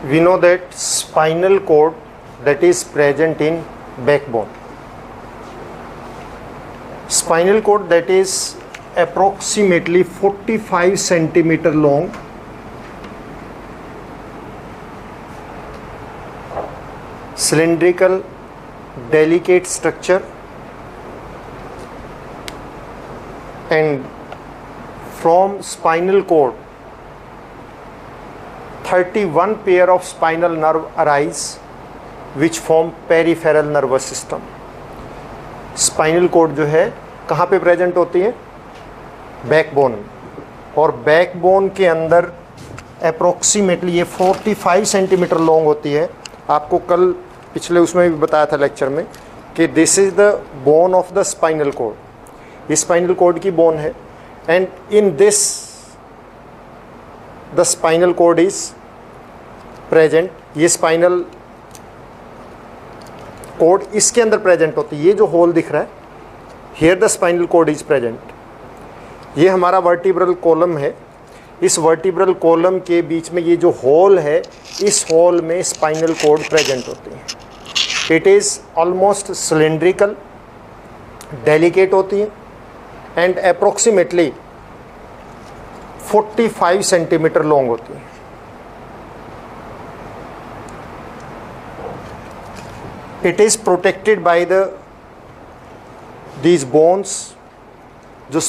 we know that spinal cord that is present in backbone. Spinal cord that is approximately 45 centimeter long, cylindrical, delicate structure, and from spinal cord 31 pair of spinal nerve arise which form peripheral nervous system. Spinal code जो है कहाँ पे present होती है? Backbone, और backbone के अंदर approximately ये 45 सेंटीमीटर लॉन्ग होती है. आपको कल पिछले उसमें भी बताया था लेक्चर में कि this is the bone of the spinal code. ये स्पाइनल कोड की बोन है, and in this the spinal code is present. ये स्पाइनल कोड इसके अंदर प्रेजेंट होती है. ये जो होल दिख रहा है, here the spinal code is present. ये हमारा वर्टिब्रल कॉलम है. इस वर्टिब्रल कॉलम के बीच में ये जो होल है, इस होल में स्पाइनल कोड प्रेजेंट होती है. It is almost cylindrical, delicate होती है, एंड अप्रोक्सीमेटली 45 सेंटीमीटर लॉन्ग होती है. It is protected by these bones. जो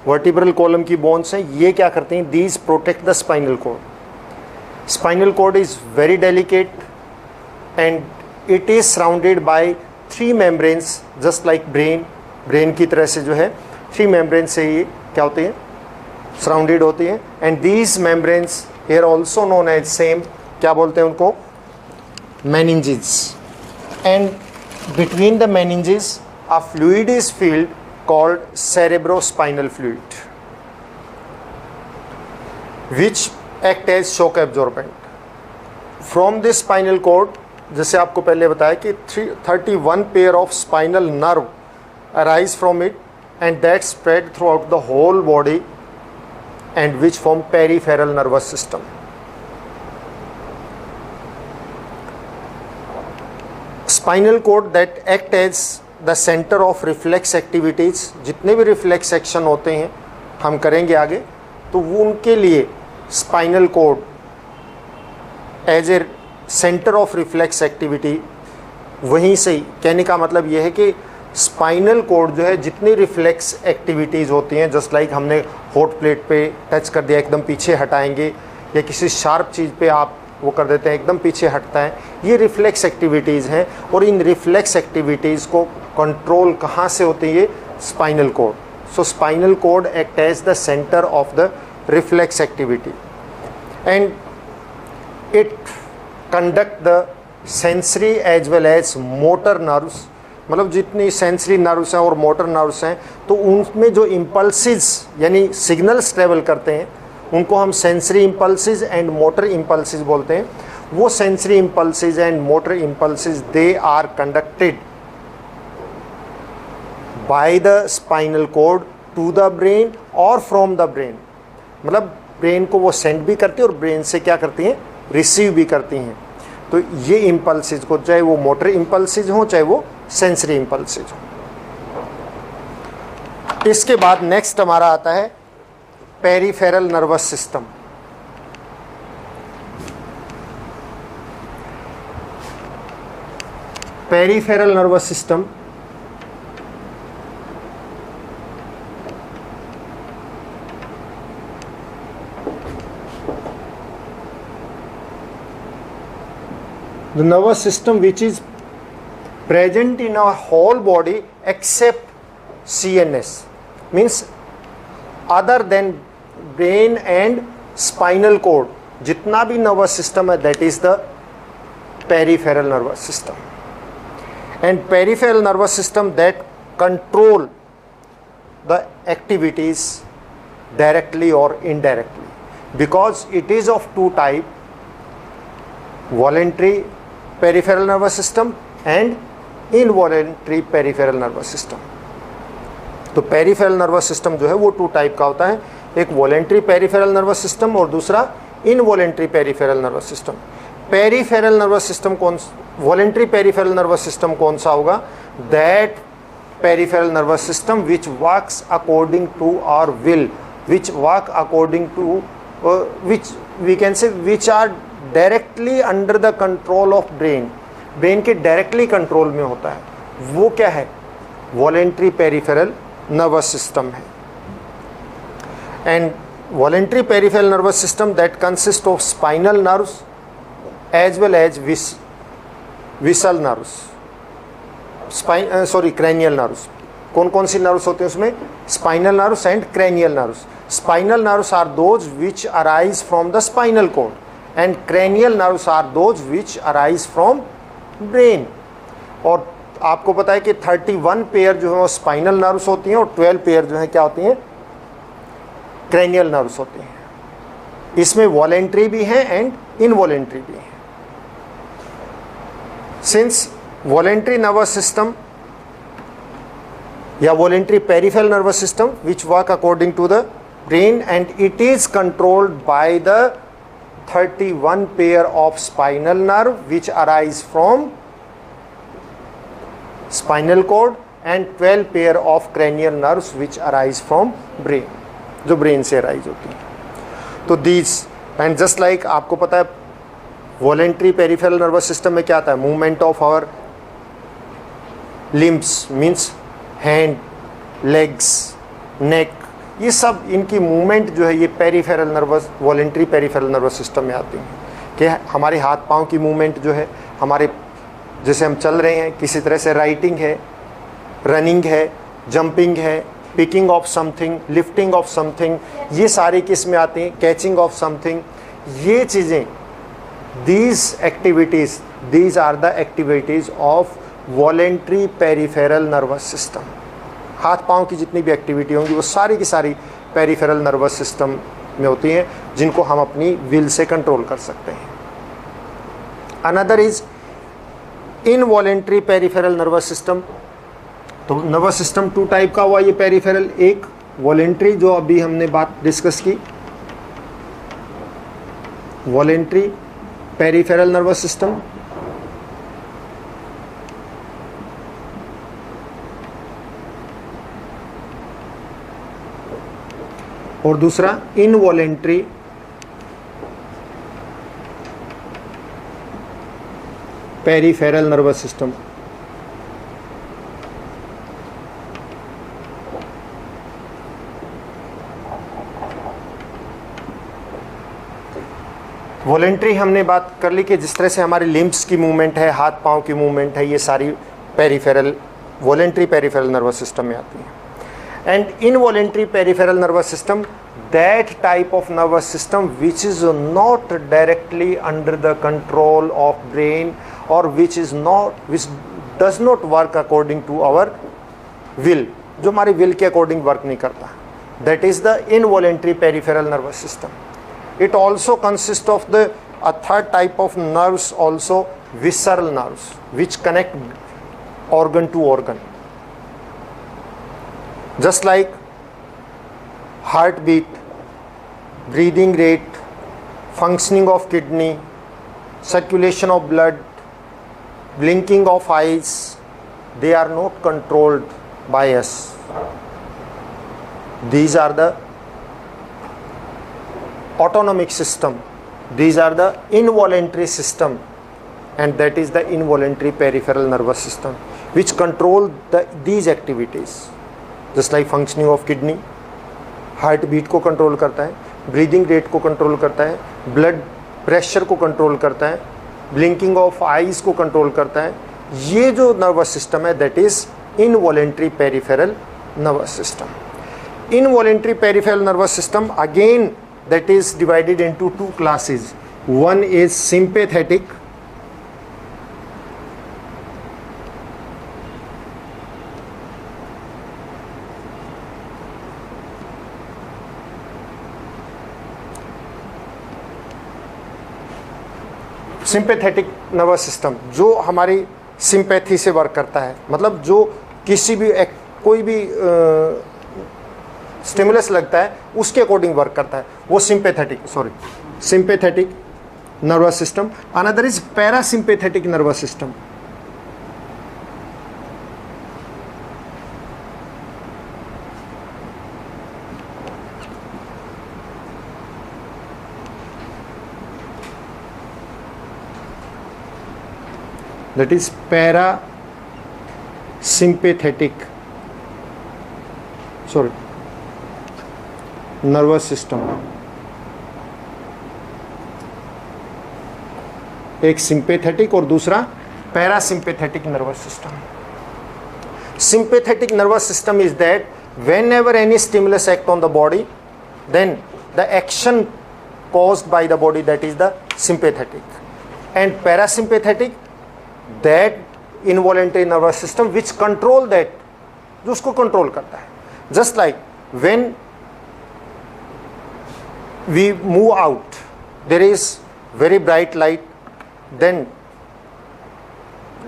वर्टिब्रल कॉलम की बोन्स हैं, ये क्या करते हैं? These protect the spinal cord. Spinal cord is very delicate and it is surrounded by 3 membranes, just like brain. Brain की तरह से जो है 3 membranes से ये क्या होती है? Surrounded होती है. And these membranes here also known as same, क्या बोलते हैं उनको? Meninges. And between the meninges a fluid is filled called cerebrospinal fluid, which act as shock absorbent. From this spinal cord, जैसे आपको पहले बताया कि 31 pair of spinal nerve arise from it, and that spread throughout the whole body and which form peripheral nervous system. Spinal cord that act as the centre of reflex activities. जितने भी reflex action होते हैं हम करेंगे आगे, तो वो उनके लिए spinal cord as a centre of reflex activity. वहीं से ही कहने का मतलब ये है कि स्पाइनल कोड जो है जितनी रिफ्लेक्स एक्टिविटीज़ होती हैं, जस्ट लाइक हमने हॉट प्लेट पे टच कर दिया, एकदम पीछे हटाएंगे, या किसी शार्प चीज़ पे आप वो कर देते हैं, एकदम पीछे हटता है, ये रिफ्लेक्स एक्टिविटीज़ हैं. और इन रिफ्लेक्स एक्टिविटीज़ को कंट्रोल कहाँ से होती है? Spinal cord. So spinal cord act as the centre of the reflex activity, and it conduct the sensory as well as motor nerves. मतलब जितनी सेंसरी नर्व्स हैं और मोटर नर्व्स हैं, तो उनमें जो इम्पल्सिस यानी सिग्नल्स ट्रेवल करते हैं, उनको हम sensory impulses and motor impulses बोलते हैं. वो sensory impulses and motor impulses they are conducted by the spinal cord to the brain और फ्रॉम द ब्रेन. मतलब ब्रेन को वो सेंड भी करती है और ब्रेन से क्या करती हैं? रिसीव भी करती हैं. तो ये इम्पल्सिस को, चाहे वो मोटर इम्पल्सिस हो चाहे वो सेंसरी इम्पल्सिस हो. इसके बाद नेक्स्ट हमारा आता है peripheral nervous system. Peripheral nervous system the nervous system which is present in our whole body except CNS, means other than brain and spinal cord, जितना भी नर्वस सिस्टम है that is the peripheral nervous system. And peripheral nervous system that control the activities directly और indirectly, because it is of 2 type, voluntary peripheral nervous system and involuntary peripheral nervous system. तो peripheral nervous system जो है वो 2 type का होता है, एक voluntary peripheral nervous system और दूसरा involuntary peripheral nervous system. Peripheral nervous system voluntary peripheral nervous system कौन सा होगा? That peripheral nervous system which works according to our will, which work according to which we can say which are directly under the control of brain, brain के directly control में होता है, वो क्या है? वॉलेंट्री पेरिफेरल नर्वस सिस्टम है। And voluntary peripheral nervous system that consist of spinal nerves as well as visceral nerves, cranial nerves. कौन कौन सी नर्व्स होते हैं उसमें? Spinal nerves and cranial nerves. Spinal nerves are those which arise from the spinal cord and cranial nerves are those which arise from brain. और आपको पता है कि 31 पेयर जो है वो स्पाइनल नर्व्स होती हैं और 12 पेयर जो है क्या होती हैं? cranial नर्व्स होती हैं। इसमें वॉलेंट्री भी हैं एंड इनवॉलेंट्री भी हैं। सिंस वॉलेंट्री नर्वस सिस्टम या voluntary peripheral nervous system which work according to the brain and it is controlled by the 31 pair of spinal nerve which arise from spinal cord and 12 pair of cranial nerves which arise from brain, जो brain से arise होती हैं। तो these and just like आपको पता है voluntary peripheral nervous system में क्या आता है? Movement of our limbs means hand, legs, neck, ये सब इनकी मूवमेंट जो है ये peripheral nervous voluntary peripheral nervous system में आती हैं। कि हमारे हाथ पाँव की मूवमेंट जो है, हमारे जैसे हम चल रहे हैं किसी तरह से, राइटिंग है, रनिंग है, जंपिंग है, picking of something, lifting of something, ये सारी किस में आती हैं? Catching of something. ये चीज़ें, these activities, these are the activities of voluntary peripheral nervous system। हाथ पाँव की जितनी भी एक्टिविटी होंगी वो सारी की सारी पेरिफेरल नर्वस सिस्टम में होती हैं, जिनको हम अपनी विल से कंट्रोल कर सकते हैं। Another is involuntary peripheral nervous system. तो नर्वस सिस्टम 2 टाइप का हुआ ये पेरिफेरल, एक वॉलेंट्री जो अभी हमने बात डिस्कस की, वॉलेंट्री पेरिफेरल नर्वस सिस्टम, और दूसरा involuntary peripheral nervous system. Voluntary हमने बात कर ली कि जिस तरह से हमारे लिम्स की मूवमेंट है, हाथ पाँव की मूवमेंट है, ये सारी peripheral voluntary peripheral nervous system में आती है। And involuntary peripheral nervous system, that type of nervous system which is not directly under the control of brain और which does not work according to our will, जो हमारे will के according work नहीं करता, that is the involuntary peripheral nervous system. It also consists of a third type of nerves also, visceral nerves, which connect organ to organ. Just like heartbeat, breathing rate, functioning of kidney, circulation of blood, blinking of eyes, they are not controlled by us. These are the autonomic system, these are the involuntary system, and that is the involuntary peripheral nervous system which control these activities, just like functioning of kidney, heart beat को control करता है, breathing rate को control करता है, blood pressure को control करता है, blinking of eyes को कंट्रोल करता है। ये जो नर्वस सिस्टम है that is involuntary peripheral nervous system। Involuntary peripheral nervous system again that is divided into 2 classes. One is sympathetic, sympathetic nervous system जो हमारी सिंपैथी से वर्क करता है, मतलब जो किसी भी कोई भी स्टिमुलस लगता है उसके अकॉर्डिंग वर्क करता है, वो sympathetic nervous system. Another is parasympathetic nervous system. That is parasympathetic nervous system. एक सिंपैथेटिक और दूसरा parasympathetic nervous system. Sympathetic nervous system is that whenever any stimulus act on the body, then the action caused by the body, that is the sympathetic. And parasympathetic, that involuntary nervous system which control that, जो उसको control करता है. Just like when we move out, there is very bright light, then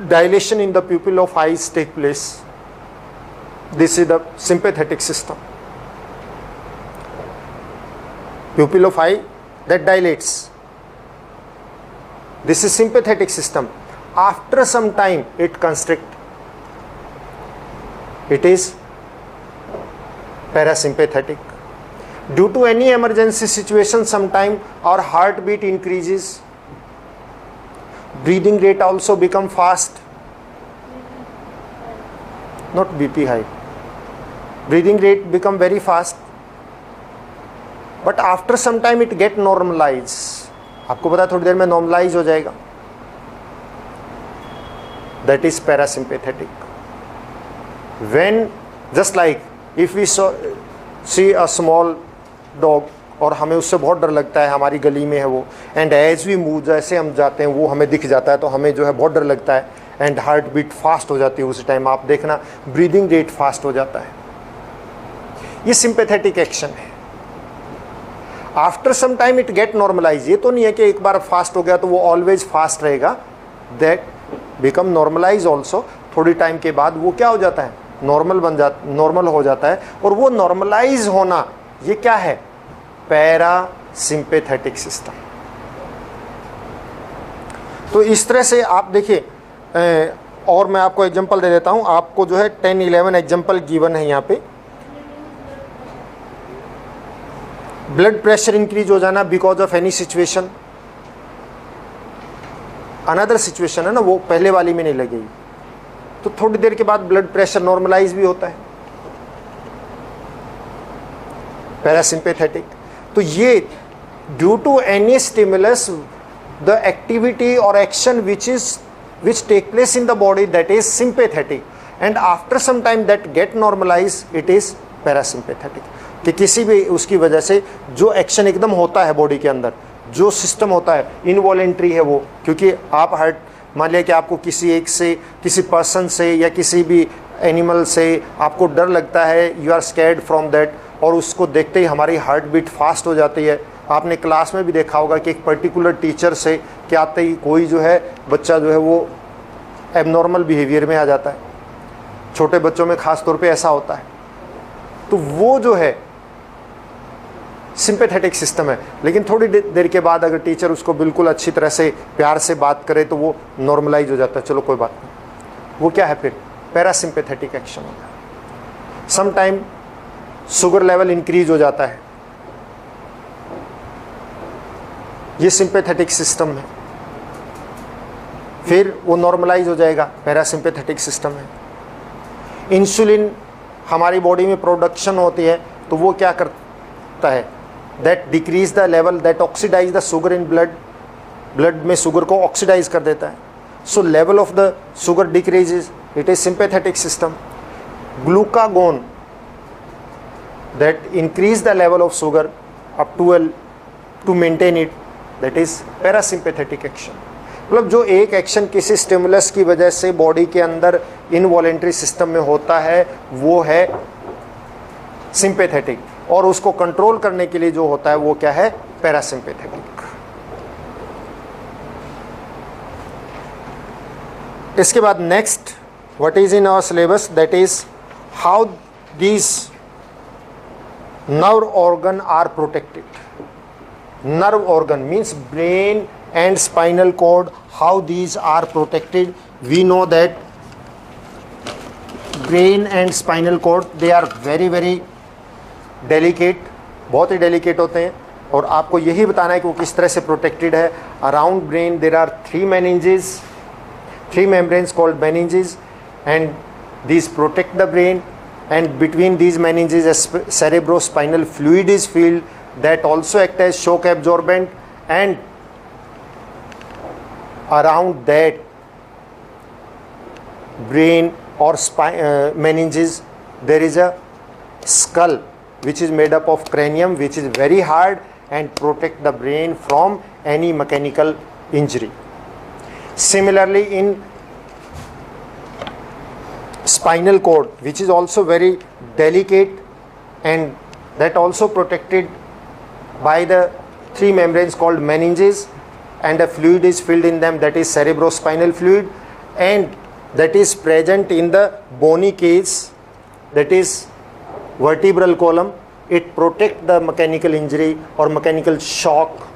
dilation in the pupil of eyes take place. This is the sympathetic system. Pupil of eye that dilates. This is sympathetic system. After some time it constricts. It is parasympathetic. Due to any emergency situation, sometime our heartbeat increases, breathing rate also become fast, not BP high, breathing rate become very fast, but after some time it get normalize. आपको पता है थोड़ी देर में normalize हो जाएगा. That is parasympathetic. When, just like if we see a small dog और हमें उससे बहुत डर लगता है, हमारी गली में है वो, एंड एज वी मूव, जैसे हम जाते हैं वो हमें दिख जाता है तो हमें जो है बहुत डर लगता है एंड हार्ट बीट फास्ट हो जाती है. उस टाइम आप देखना ब्रीदिंग रेट फास्ट हो जाता है. ये सिंपैथेटिक एक्शन है. After some time it get normalize. ये तो नहीं है कि एक बार फास्ट हो गया तो वो ऑलवेज फास्ट रहेगा. That become normalize also. थोड़ी टाइम के बाद वो क्या हो जाता है, नॉर्मल हो जाता है. और वो नॉर्मलाइज होना, ये क्या है, पैरासिम्पैथेटिक सिस्टम. तो इस तरह से आप देखिए, और मैं आपको एग्जांपल दे देता हूं. आपको जो है 10-11 एग्जांपल गिवन है यहाँ पे. ब्लड प्रेशर इंक्रीज हो जाना because of any situation. Another situation है ना, वो पहले वाली में नहीं लगेगी. तो थोड़ी देर के बाद ब्लड प्रेशर नॉर्मलाइज भी होता है. पैरासिम्पैथेटिक. तो ये due to any stimulus the activity और action which take place in the body, that is sympathetic, and after some time that get normalized, it is parasympathetic. कि किसी भी उसकी वजह से जो एक्शन एकदम होता है बॉडी के अंदर, जो सिस्टम होता है इनवॉलेंट्री है वो, क्योंकि आप हार्ट, मान लिया कि आपको किसी एक से, किसी पर्सन से या किसी भी एनिमल से आपको डर लगता है, you are scared from that, और उसको देखते ही हमारी हार्ट बीट फास्ट हो जाती है. आपने क्लास में भी देखा होगा कि एक पर्टिकुलर टीचर से क्या आते ही कोई जो है बच्चा जो है वो एबनॉर्मल बिहेवियर में आ जाता है. छोटे बच्चों में ख़ास तौर पे ऐसा होता है. तो वो जो है सिंपैथेटिक सिस्टम है. लेकिन थोड़ी देर के बाद अगर टीचर उसको बिल्कुल अच्छी तरह से प्यार से बात करे तो वो नॉर्मलाइज हो जाता है. चलो कोई बात नहीं. वो क्या है फिर, पैरासिम्पैथेटिक एक्शन होता है. Some time sugar level increase हो जाता है, ये सिंपैथेटिक सिस्टम है. फिर वो नॉर्मलाइज हो जाएगा, पैरासिम्पैथेटिक सिस्टम है. इंसुलिन हमारी बॉडी में प्रोडक्शन होती है तो वो क्या करता है, that decrease the level, that oxidize the sugar in blood. Blood में शुगर को ऑक्सीडाइज कर देता है. So level of the sugar decreases, it is sympathetic system. Glucagon, that increase the level of sugar up to maintain it, that is parasympathetic action. मतलब जो एक action किसी stimulus की वजह से बॉडी के अंदर इनवॉलेंट्री सिस्टम में होता है वो है सिंपैथेटिक, और उसको कंट्रोल करने के लिए जो होता है वो क्या है, पैरासिम्पैथेटिक. इसके बाद next what is in our syllabus, that is how these nerve organ are protected. Nerve organ means brain and spinal cord, how these are protected? We know that brain and spinal cord, they are very very delicate, बहुत ही delicate होते हैं, और आपको यही बताना है कि वो किस तरह से protected है. Around brain there are three membranes called meninges, and these protect the brain, and between these meninges a cerebrospinal fluid is filled that also act as shock absorbent, and around that brain or meninges there is a skull which is made up of cranium, which is very hard and protect the brain from any mechanical injury. Similarly, in spinal cord, which is also very delicate and that also protected by the three membranes called meninges, and a fluid is filled in them, that is cerebrospinal fluid, and that is present in the bony cage, that is vertebral column. It protects the mechanical injury or mechanical shock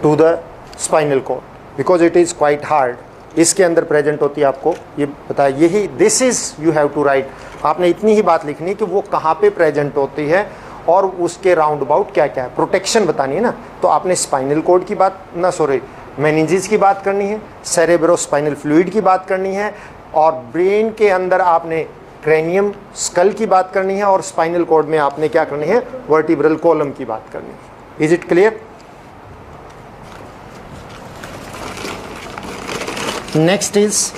to the spinal cord because it is quite hard. इसके अंदर present होती है, आपको ये बताया, यही this is you have to write. आपने इतनी ही बात लिखनी है कि वो कहाँ पे प्रेजेंट होती है और उसके राउंड अबाउट क्या क्या है. प्रोटेक्शन बतानी है ना, तो आपने स्पाइनल कोड की बात ना, सॉरी, मेनिंजेस की बात करनी है, सेरेब्रोस्पाइनल फ्लूइड की बात करनी है, और ब्रेन के अंदर आपने क्रेनियम स्कल की बात करनी है, और स्पाइनल कोड में आपने क्या करनी है, वर्टिब्रल कॉलम की बात करनी है. Is it clear? Next is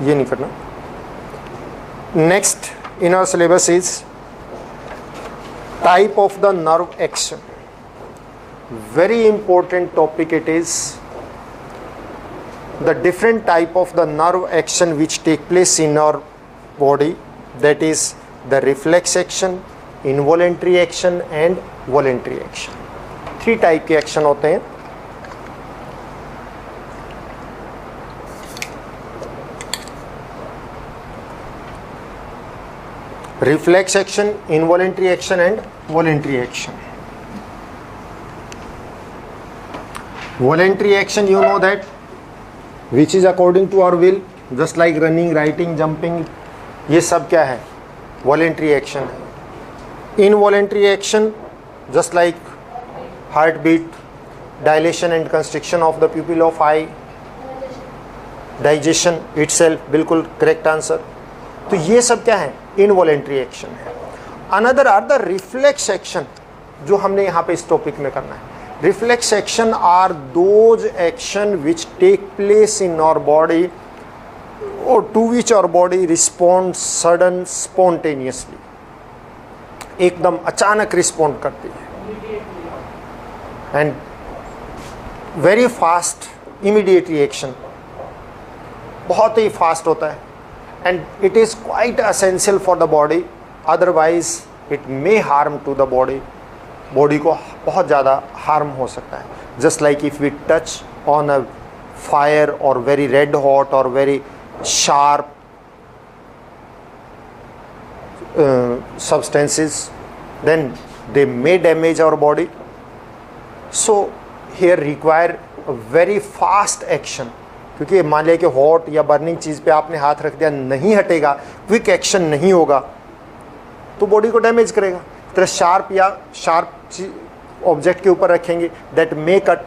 ये नहीं करना. Next in our syllabus is type of the nerve action. Very important topic it is. The different type of the nerve action which take place in our body, that is the reflex action, involuntary action and voluntary action. Three type के action होते हैं. Reflex action, involuntary action and voluntary action. Voluntary action, you know that, which is according to our will, just like running, writing, jumping, ये सब क्या है, voluntary action है. Involuntary action, just like heartbeat, dilation and constriction of the pupil of eye, digestion itself, बिल्कुल correct answer. तो ये सब क्या है, involuntary action है. Another are the reflex action, जो हमने यहाँ पे इस टॉपिक में करना है. Reflex action are those action which take place in our body or to which our body responds sudden spontaneously. एकदम अचानक रिस्पॉन्ड करती है and very fast immediate reaction, बहुत ही फास्ट होता है, and it is quite essential for the body, otherwise it may harm to the body. बॉडी को बहुत ज़्यादा हार्म हो सकता है. Just like if we touch on a fire और वेरी रेड हॉट और very sharp substances, then they may damage our body. So here require a very fast action, क्योंकि मान लिया कि हॉट या बर्निंग चीज़ पे आपने हाथ रख दिया, नहीं हटेगा, क्विक एक्शन नहीं होगा तो बॉडी को डैमेज करेगा. तरह शार्प या शार्प ऑब्जेक्ट के ऊपर रखेंगे, दैट मे कट,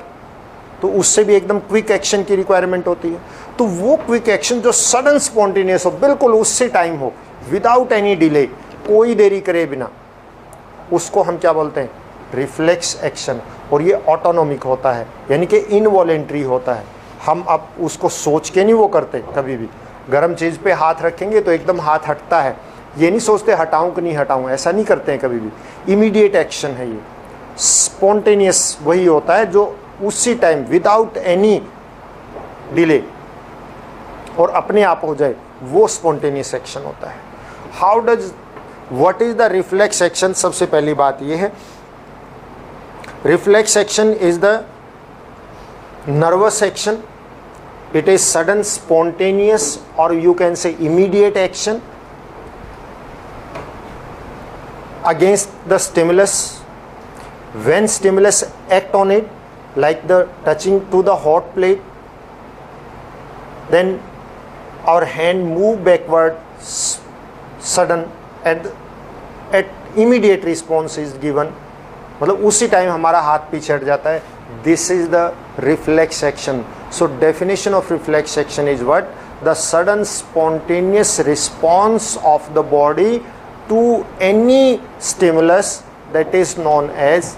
तो उससे भी एकदम क्विक एक्शन की रिक्वायरमेंट होती है. तो वो क्विक एक्शन जो सडन स्पॉन्टेनियस हो, बिल्कुल उससे टाइम हो, विदाउट एनी डिले, कोई देरी करे बिना, उसको हम क्या बोलते हैं, रिफ्लेक्स एक्शन. और ये ऑटोनोमिक होता है, यानी कि इनवॉलेंट्री होता है. हम अब उसको सोच के नहीं वो करते. कभी भी गर्म चीज़ पे हाथ रखेंगे तो एकदम हाथ हटता है, ये नहीं सोचते हटाऊं कि नहीं हटाऊं, ऐसा नहीं करते हैं कभी भी. इमीडिएट एक्शन है ये. स्पॉन्टेनियस वही होता है जो उसी टाइम विदाउट एनी डिले और अपने आप हो जाए, वो स्पॉन्टेनियस एक्शन होता है. How does, what is the reflex action? सबसे पहली बात ये है, reflex action is the nervous action It is sudden, spontaneous, or you can say immediate action against the stimulus. When stimulus act on it, like the touching to the hot plate, then our hand move backward, sudden, at immediate response is given. मतलब उसी time हमारा हाथ पीछे हट जाता है. This is the reflex action. So definition of reflex action is what? The sudden spontaneous response of the body to any stimulus, that is known as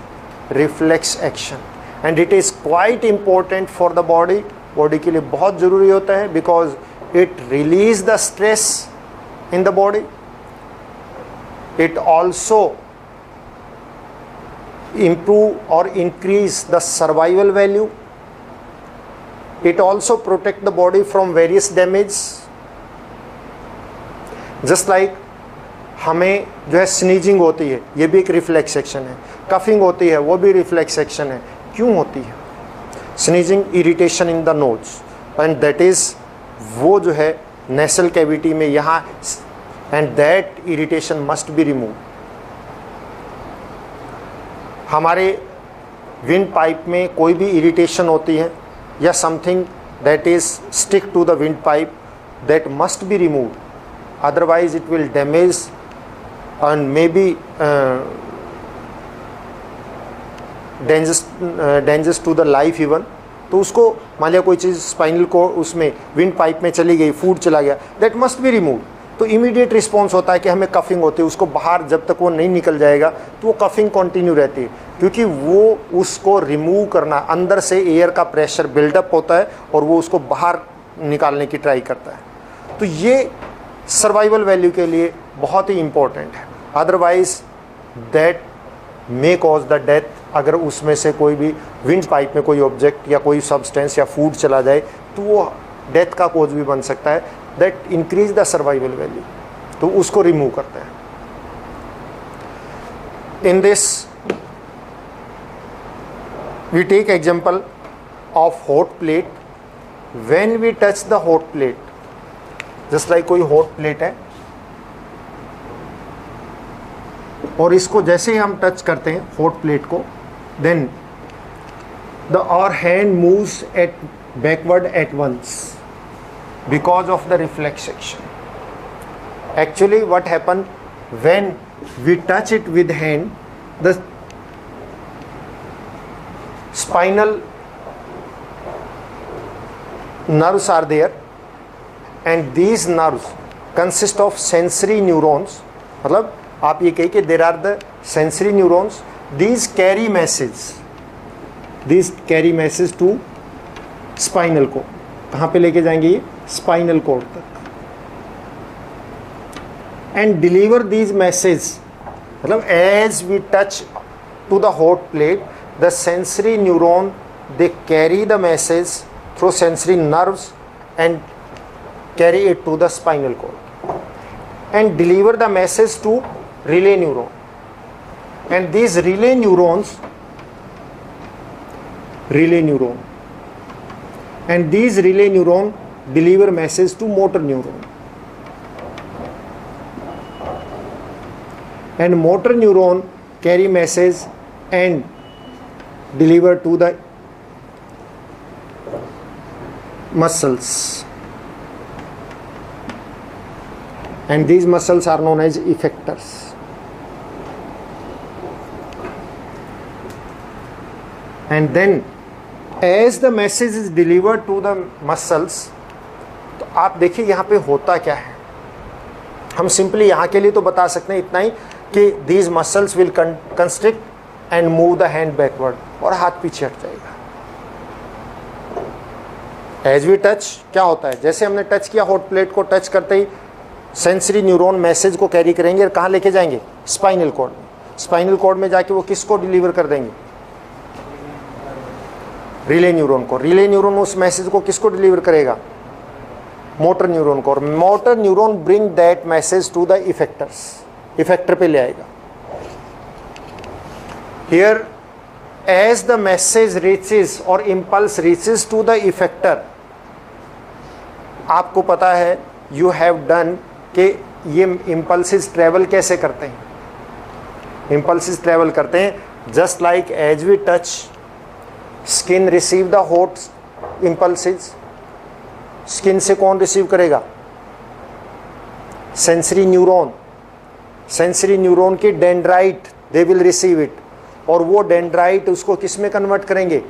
reflex action. And it is quite important for the body. Body के लिए बहुत ज़रूरी होता है because it release the stress in the body. It also improve or increase the survival value. It also protect the body from various damage. Just like हमें जो है sneezing होती है, ये भी एक रिफ्लेक्स एक्शन है. कफिंग होती है, वो भी रिफ्लेक्स एक्शन है. क्यों होती है sneezing? Irritation in the nose, and that is वो जो है नेसल कैविटी में यहाँ, and that irritation must be remove. हमारे विंड पाइप में कोई भी इरिटेशन होती है या something that is stick to the windpipe, that must be removed, otherwise it will damage and may be dangerous to the life even. तो उसको मान लिया कोई चीज़ स्पाइनल को उसमें विंड पाइप में चली गई, फूड चला गया, दैट मस्ट बी रिमूव्ड. तो इमीडिएट रिस्पॉन्स होता है कि हमें कफिंग होती है, उसको बाहर जब तक वो नहीं निकल जाएगा तो वो कफिंग कंटिन्यू रहती है, क्योंकि वो उसको रिमूव करना, अंदर से एयर का प्रेशर बिल्डअप होता है और वो उसको बाहर निकालने की ट्राई करता है. तो ये सर्वाइवल वैल्यू के लिए बहुत ही इम्पोर्टेंट है. Otherwise that may cause the death. अगर उसमें से कोई भी विंड पाइप में कोई ऑब्जेक्ट या कोई सब्सटेंस या फूड चला जाए तो वो डेथ का कॉज भी बन सकता है. That increase the survival value, तो उसको रिमूव करते हैं. In this we take example of hot plate. When we touch the hot plate, just like कोई हॉट प्लेट है और इसको जैसे ही हम टच करते हैं हॉट प्लेट को, then the our hand moves at backward at once because of the reflex action. Actually what happen when we touch it with hand, the spinal nerves are there and these nerves consist of sensory neurons. मतलब आप ये कहिए कि there are the sensory neurons, these carry message to spinal को. कहाँ पे लेके जाएंगे? ये स्पाइनल कॉर्ड तक. एंड डिलीवर दीज मैसेज, मतलब as we touch to the hot plate, the sensory neuron they carry the message through sensory nerves and carry it to the spinal cord and deliver the message to relay neuron. And these relay neuron and these relay neuron deliver message to motor neuron, and motor neuron carry message and deliver to the muscles, and these muscles are known as effectors. And then as the message is delivered to the muscles, तो आप देखिए यहाँ पे होता क्या है. हम simply यहाँ के लिए तो बता सकते हैं इतना ही कि these muscles will constrict and move the hand backward, और हाथ पीछे हट जाएगा. As we touch क्या होता है, जैसे हमने टच किया हॉट प्लेट को, टच करते ही सेंसरी न्यूरॉन मैसेज को कैरी करेंगे और कहाँ लेके जाएंगे? स्पाइनल कॉर्ड में. स्पाइनल कॉर्ड में जाके वो किसको डिलीवर कर देंगे? रिले न्यूरॉन को. रिले न्यूरॉन उस मैसेज को किसको डिलीवर करेगा? मोटर न्यूरॉन को. और motor neuron bring that message to the effectors, effector पे ले आएगा. Here as the message reaches और impulse reaches to the effector, आपको पता है यू हैव डन कि ये इम्पल्सिस ट्रेवल कैसे करते हैं। इम्पल्सिस ट्रेवल करते हैं just like as we touch skin receive the hot impulses. Skin से कौन रिसीव करेगा? Sensory neuron. सेंसरी न्यूरॉन की dendrite they will receive it, और वो डेंड्राइट उसको किस में कन्वर्ट करेंगे?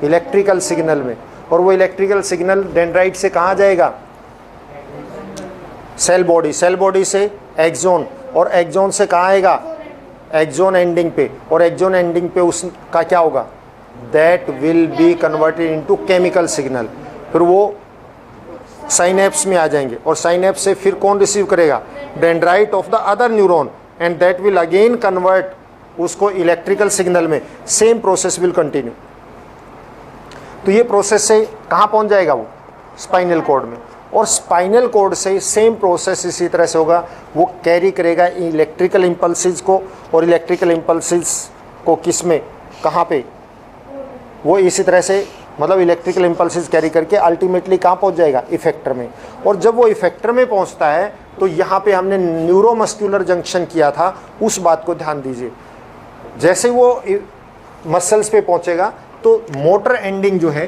इलेक्ट्रिकल सिग्नल में। और वो इलेक्ट्रिकल सिग्नल डेंड्राइट से कहाँ जाएगा? Cell body. सेल बॉडी से एक्सोन, और एक्सोन से कहाँ आएगा? एक्सोन एंडिंग पे, और एक्सोन एंडिंग पे उसका क्या होगा? That will be converted into chemical signal. फिर वो साइनेप्स में आ जाएंगे, और साइनेप्स से फिर कौन रिसीव करेगा? Dendrite of the other neuron, and that will again convert उसको इलेक्ट्रिकल सिग्नल में। Same process will continue. तो ये प्रोसेस से कहाँ पहुँच जाएगा? वो स्पाइनल कॉर्ड में, और स्पाइनल कॉर्ड से सेम प्रोसेस इसी तरह से होगा। वो कैरी करेगा इलेक्ट्रिकल इम्पल्सिस को, और इलेक्ट्रिकल इम्पल्सिस को किस में, कहाँ पे? वो इसी तरह से मतलब इलेक्ट्रिकल इम्पल्सिस कैरी करके अल्टीमेटली कहाँ पहुँच जाएगा? इफेक्टर में। और जब वो इफेक्टर में पहुँचता है तो यहाँ पे हमने न्यूरोमस्कुलर जंक्शन किया था, उस बात को ध्यान दीजिए। जैसे वो मसल्स पे पहुँचेगा तो मोटर एंडिंग जो है,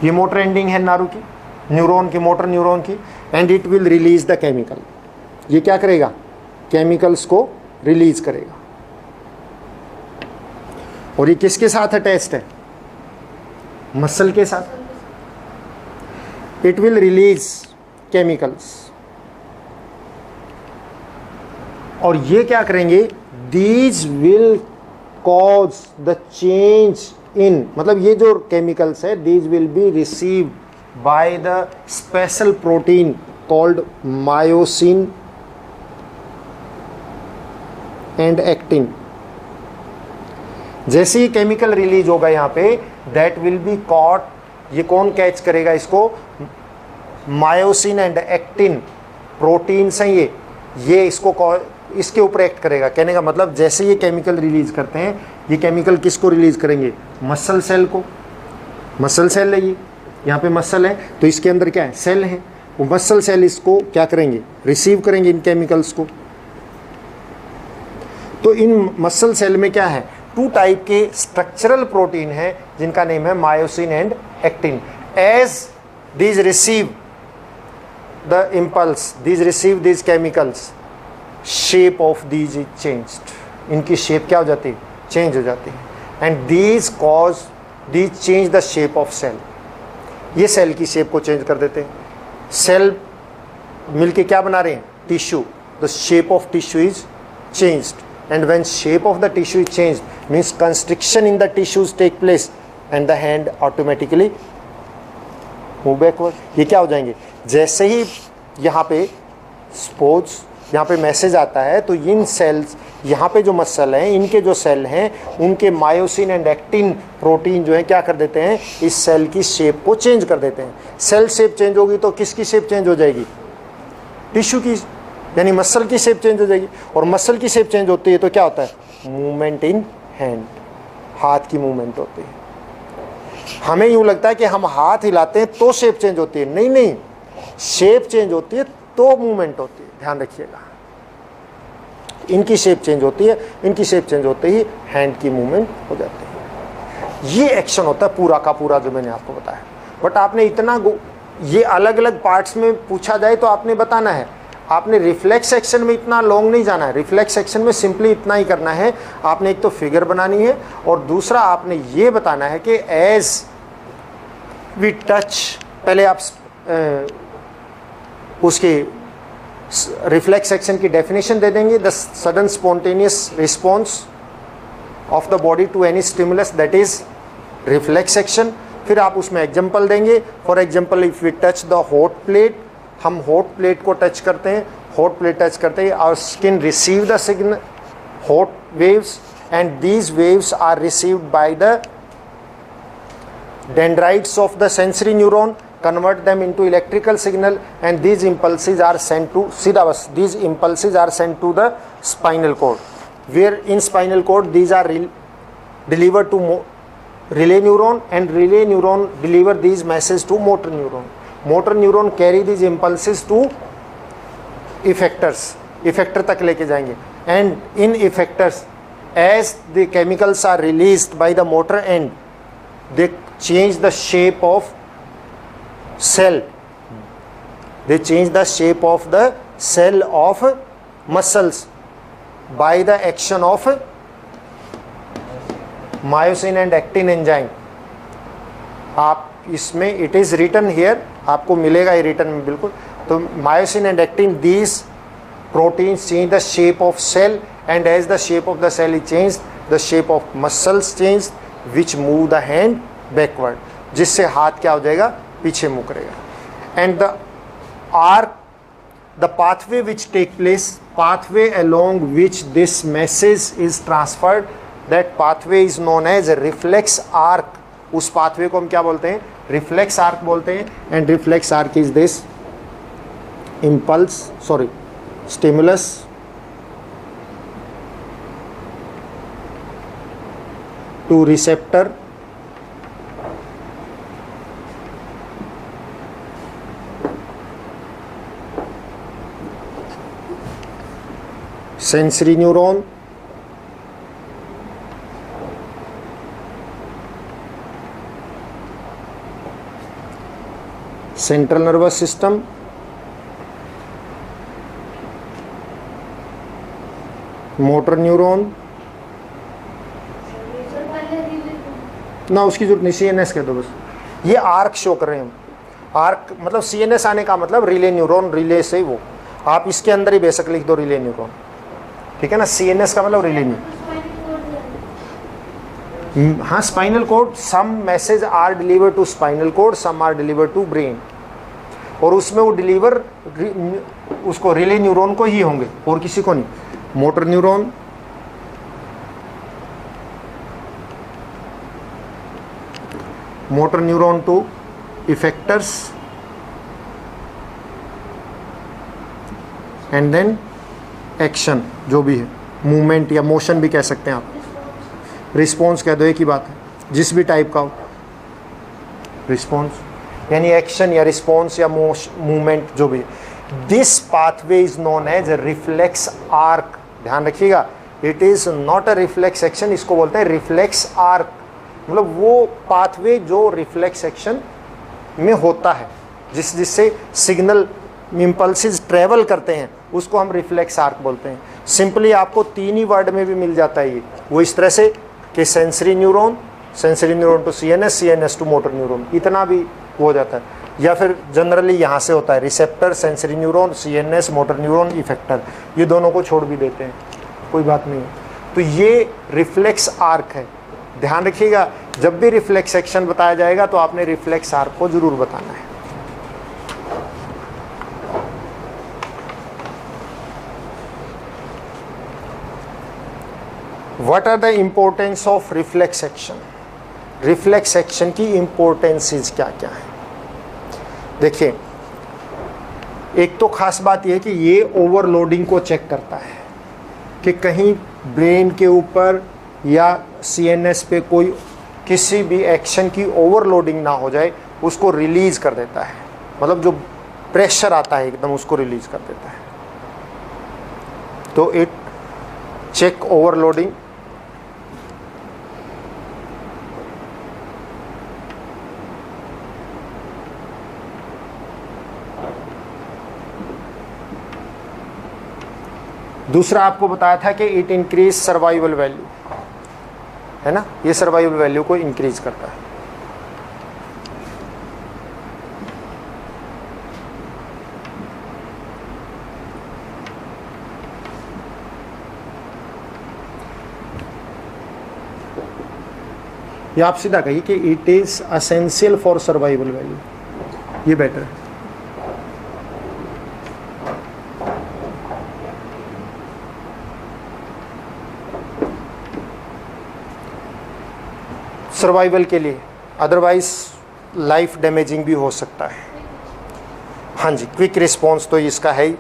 ये मोटर एंडिंग है नारू की, न्यूरॉन की, मोटर न्यूरॉन की, and it will release the chemical. ये क्या करेगा? केमिकल्स को रिलीज करेगा। और ये किसके साथ अटैच्ड है? मसल के साथ। इट विल रिलीज केमिकल्स, और ये क्या करेंगे? These will cause the change in, मतलब ये जो केमिकल्स है, these will be received by the special protein called myosin and actin. जैसे ही केमिकल रिलीज होगा यहाँ पे, दैट विल बी कॉट, ये कौन कैच करेगा इसको? मायोसिन एंड एक्टिन प्रोटीन्स हैं ये इसको इसके ऊपर एक्ट करेगा। कहने का मतलब जैसे ये केमिकल रिलीज करते हैं, ये केमिकल किसको रिलीज करेंगे? मसल सेल को। मसल सेल है, ये यहाँ पे मसल है, तो इसके अंदर क्या है? सेल है। वो मसल सेल इसको क्या करेंगे? रिसीव करेंगे इन केमिकल्स को। तो इन मसल सेल में क्या है? 2 टाइप के स्ट्रक्चरल प्रोटीन है जिनका नेम है myosin and actin. As these receive the impulse, these receive these chemicals, shape of these is changed. इनकी शेप क्या हो जाती है? चेंज हो जाती है। And these cause these change the shape of cell. ये सेल की शेप को चेंज कर देते हैं। सेल मिलके क्या बना रहे हैं? Tissue. The shape of tissue is changed, and when shape of the tissue is changed means constriction in the tissues take place and the hand automatically move backward। ये क्या हो जाएंगे? जैसे ही यहाँ पे सपोज यहाँ पे मैसेज आता है तो इन सेल्स, यहाँ पे जो मसल हैं, इनके जो सेल हैं, उनके मायोसिन एंड एक्टिन प्रोटीन जो है क्या कर देते हैं? इस सेल की शेप को चेंज कर देते हैं। सेल शेप चेंज होगी तो किसकी शेप चेंज हो जाएगी? टिश्यू की, यानी मसल की शेप चेंज हो जाएगी। और मसल की शेप चेंज होती है तो क्या होता है? मूवमेंट इन हैंड, हाथ की मूवमेंट होती है। हमें यूँ लगता है कि हम हाथ हिलाते हैं तो शेप चेंज होती है, नहीं नहीं, शेप चेंज होती है तो मूवमेंट होती है। ध्यान रखिएगा, इनकी शेप चेंज होती है, इनकी शेप चेंज होते ही हैंड की मूवमेंट हो जाती है। ये एक्शन होता है पूरा का पूरा जो मैंने आपको बताया। बट आपने इतना ये अलग अलग पार्ट्स में पूछा जाए तो आपने बताना है। आपने रिफ्लेक्स एक्शन में इतना लॉन्ग नहीं जाना है। रिफ्लेक्स एक्शन में सिंपली इतना ही करना है, आपने एक तो फिगर बनानी है और दूसरा आपने ये बताना है कि एज वी टच, पहले आप उसके रिफ्लेक्स एक्शन की डेफिनेशन दे देंगे, the sudden spontaneous response of the body to any stimulus, that is reflex action. फिर आप उसमें एग्जांपल देंगे। For example, if we touch the hot plate, हम हॉट प्लेट को टच करते हैं, हॉट प्लेट टच करते हैं, our skin receive the signal hot waves and these waves are received by the dendrites of the sensory neuron, convert them into electrical signal, and these impulses are sent to syllabus, these impulses are sent to the spinal cord, where in spinal cord these are delivered to relay neuron, and relay neuron deliver these messages to motor neuron. Motor neuron carry these impulses to effectors, effector तक लेके जाएंगे, and in effectors as the chemicals are released by the motor end, they change the shape of cell, they change the shape of the cell of muscles by the action of myosin and actin enzyme. आप इसमें it is written here, आपको मिलेगा ये written में बिल्कुल. तो myosin and actin, these proteins change the shape of cell, and as the shape of the cell is change, the shape of muscles change which move the hand backward, जिससे हाथ क्या हो जाएगा, पीछे मूव करेगा. And the arc, the pathway which take place, pathway along which this message is transferred, that pathway is known as reflex arc. उस pathway को हम क्या बोलते हैं, reflex arc बोलते हैं. and reflex arc is this impulse, sorry, stimulus to receptor sensory neuron, central nervous system, motor neuron. ना उसकी जरूरत नहीं, CNS कह दो बस. ये आर्क शो कर रहे हैं हम. आर्क मतलब CNS आने का मतलब रिले न्यूरॉन, रिले से वो आप इसके अंदर ही बेशक लिख दो रिले न्यूरॉन, ठीक है ना. CNS का मतलब रिले न्यूरॉन. हाँ, spinal cord, some message are deliver to spinal cord, some are deliver to brain. और उसमें वो डिलीवर उसको रिले न्यूरॉन को ही होंगे और किसी को नहीं. Motor neuron, motor neuron to effectors, and then action, जो भी है, मूवमेंट या मोशन भी कह सकते हैं आप. रिस्पॉन्स कह दो, एक ही बात है, जिस भी टाइप का हो. रिस्पॉन्स यानी एक्शन या रिस्पॉन्स या मूवमेंट जो भी. This pathway is known as reflex arc. ध्यान रखिएगा, it is not a reflex action, इसको बोलते हैं रिफ्लेक्स आर्क. मतलब वो पाथवे जो रिफ्लेक्स एक्शन में होता है, जिससे सिग्नल इम्पल्सिस ट्रेवल करते हैं, उसको हम रिफ्लेक्स आर्क बोलते हैं. सिंपली आपको तीन ही वर्ड में भी मिल जाता है ये. वो इस तरह से कि sensory neuron to CNS, CNS to motor neuron, इतना भी हो जाता है. या फिर जनरली यहाँ से होता है receptor, sensory neuron, CNS, motor neuron, effector. ये दोनों को छोड़ भी देते हैं, कोई बात नहीं है. तो ये रिफ्लेक्स आर्क है. ध्यान रखिएगा, जब भी रिफ्लेक्स एक्शन बताया जाएगा तो आपने रिफ्लेक्स आर्क को जरूर बताना है. What are the importance of reflex action? Reflex action की इम्पोर्टेंसेस क्या क्या है. देखिए, एक तो खास बात यह है कि ये ओवरलोडिंग को चेक करता है कि कहीं ब्रेन के ऊपर या CNS पे कोई किसी भी एक्शन की ओवरलोडिंग ना हो जाए, उसको रिलीज कर देता है. मतलब जो प्रेशर आता है एकदम, उसको रिलीज कर देता है. तो इट चेक ओवरलोडिंग. दूसरा आपको बताया था कि इट इंक्रीज सर्वाइवल वैल्यू, है ना. ये सर्वाइवल वैल्यू को इंक्रीज करता है. ये आप सीधा कहिए कि it is essential for survival value, ये बेटर है. सर्वाइवल के लिए, अदरवाइज लाइफ डैमेजिंग भी हो सकता है. हाँ जी, क्विक रिस्पॉन्स तो इसका है ही.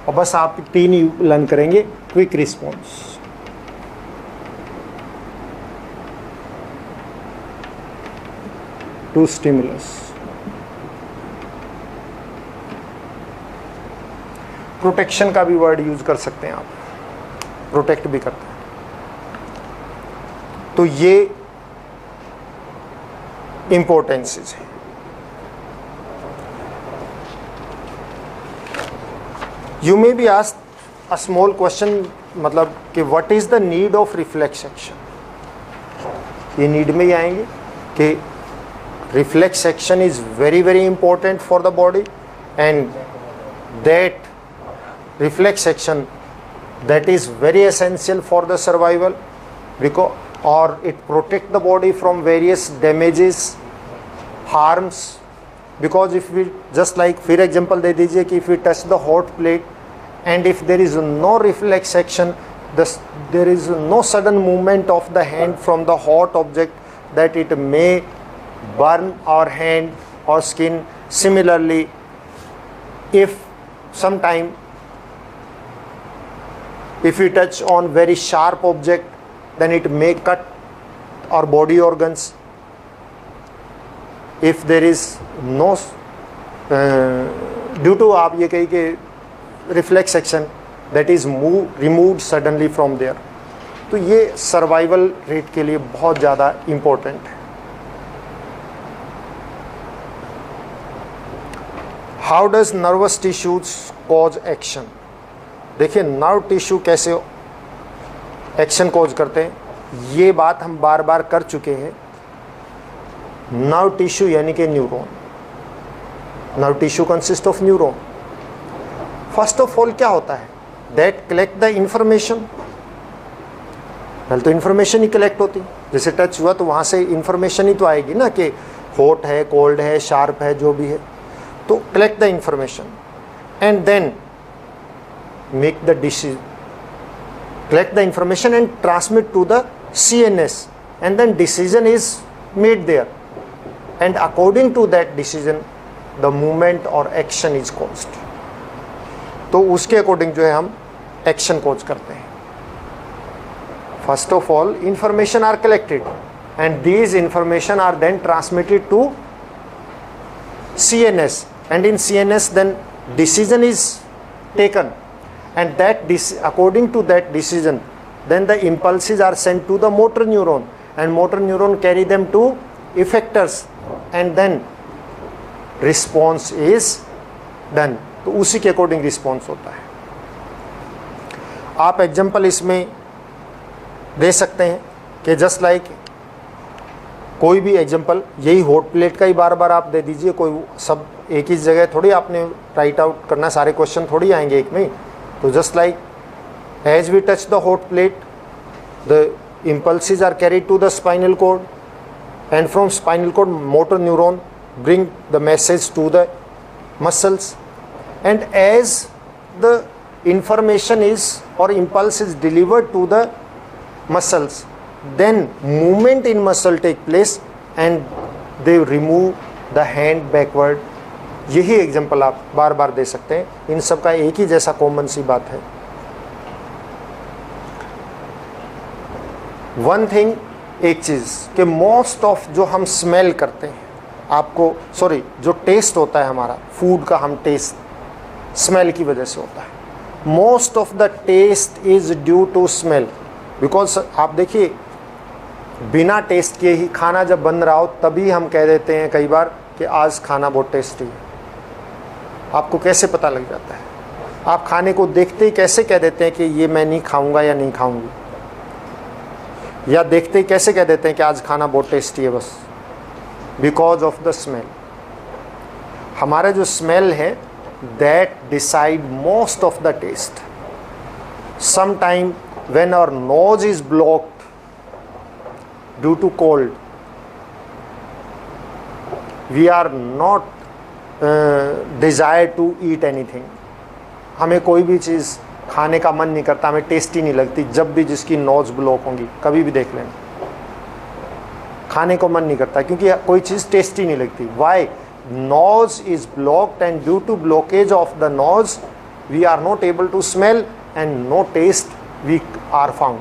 और बस आप तीन ही लर्न करेंगे. Quick response, to stimulus. Protection का भी वर्ड यूज कर सकते हैं आप, प्रोटेक्ट भी करते हैं। तो ये इंपॉर्टेंसेस है। You may be asked a small question, मतलब कि what is the need of reflex action. ये नीड में ही आएंगे कि reflex action is very very important for the body, and that reflex action that is very essential for the survival, because or it protect the body from various damages, harms, because if we just like फिर example दे दीजिए कि if we touch the hot plate and if there is no reflex action, there is no sudden movement of the hand from the hot object, that it may burn our hand or skin. Similarly, if sometime if we touch on very sharp object, then it may cut our body organs. If there is no due to आप ये कही कि reflex action that is removed suddenly from there, तो ये survival rate के लिए बहुत ज़्यादा इम्पोर्टेंट है। How does nervous tissues cause action. देखिए नर्व टिश्यू कैसे एक्शन कॉज करते हैं, ये बात हम बार बार कर चुके हैं। नर्व टिश्यू यानी कि neuron, nerve tissue consist of neuron. First of all क्या होता है, दैट कलेक्ट द इंफॉर्मेशन। पहले तो इंफॉर्मेशन ही कलेक्ट होती, जैसे टच हुआ तो वहाँ से इंफॉर्मेशन ही तो आएगी ना कि हॉट है, कोल्ड है, शार्प है, जो भी है, तो collect the information and then make the decision, collect the information and transmit to the CNS, and then decision is made there, and according to that decision the movement or action is caused. तो उसके according जो है हम action cause करते हैं। First of all information are collected and these information are then transmitted to CNS, and in CNS then decision is taken, and that according to that decision then the impulses are sent to the motor neuron, and motor neuron carry them to effectors, and then response is done. तो उसी के according response होता है। आप example इसमें दे सकते हैं कि जस्ट लाइक कोई भी एग्जाम्पल, यही हॉट प्लेट का ही बार बार आप दे दीजिए, कोई सब एक ही जगह थोड़ी आपने राइट आउट करना, सारे क्वेश्चन थोड़ी आएंगे एक में ही। तो just like as we touch the hot plate the impulses are carried to the spinal cord, and from spinal cord motor neuron bring the message to the muscles, and as the information is or impulse is delivered to the muscles, then movement in muscle take place and they remove the hand backward. यही example आप बार बार दे सकते हैं, इन सब का एक ही जैसा common सी बात है। वन थिंग, एक चीज़ कि मोस्ट ऑफ जो हम स्मेल करते हैं, आपको सॉरी जो टेस्ट होता है हमारा फूड का, हम टेस्ट स्मेल की वजह से होता है। Most of the taste is due to smell, because आप देखिए बिना टेस्ट के ही खाना जब बन रहा हो तभी हम कह देते हैं कई बार कि आज खाना बहुत टेस्टी है। आपको कैसे पता लग जाता है? आप खाने को देखते ही कैसे कह देते हैं कि ये मैं नहीं खाऊंगा या नहीं खाऊंगी, या देखते ही कैसे कह देते हैं कि आज खाना बहुत टेस्टी है? बस बिकॉज ऑफ द स्मेल। हमारा जो स्मेल है that decide most of the taste. Sometime when our nose is blocked due to cold, we are not desire to eat anything. हमें कोई भी चीज़ खाने का मन नहीं करता, हमें टेस्टी नहीं लगती। जब भी जिसकी नोज ब्लॉक होंगी, कभी भी देख लें, खाने को मन नहीं करता क्योंकि कोई चीज़ टेस्टी नहीं लगती। Why? Nose is blocked and due to blockage of the nose we are not able to smell and no taste we are found.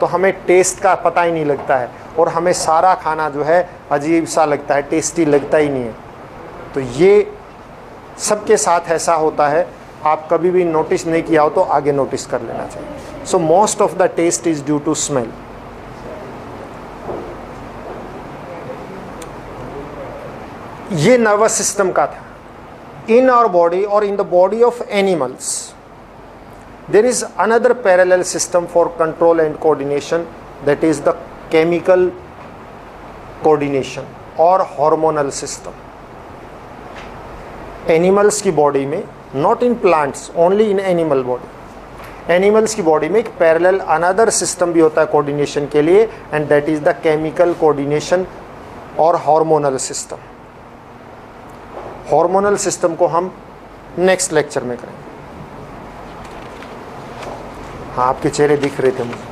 तो हमें टेस्ट का पता ही नहीं लगता है। और हमें सारा खाना जो है अजीब सा लगता है, टेस्टी लगता ही नहीं है। तो ये सबके साथ ऐसा होता है, आप कभी भी नोटिस नहीं किया हो तो आगे नोटिस कर लेना चाहिए। So most of the taste is due to smell. ये नर्वस सिस्टम का था। इन आवर बॉडी और in the body of animals there is another parallel system for control and coordination, that is the chemical coordination और hormonal system. Animals की body में, not in plants, only in animal body. Animals की body में एक parallel another system भी होता है coordination के लिए, and that is the chemical coordination और hormonal system. Hormonal system को हम next lecture में करेंगे। हाँ, आपके चेहरे दिख रहे थे मुझे।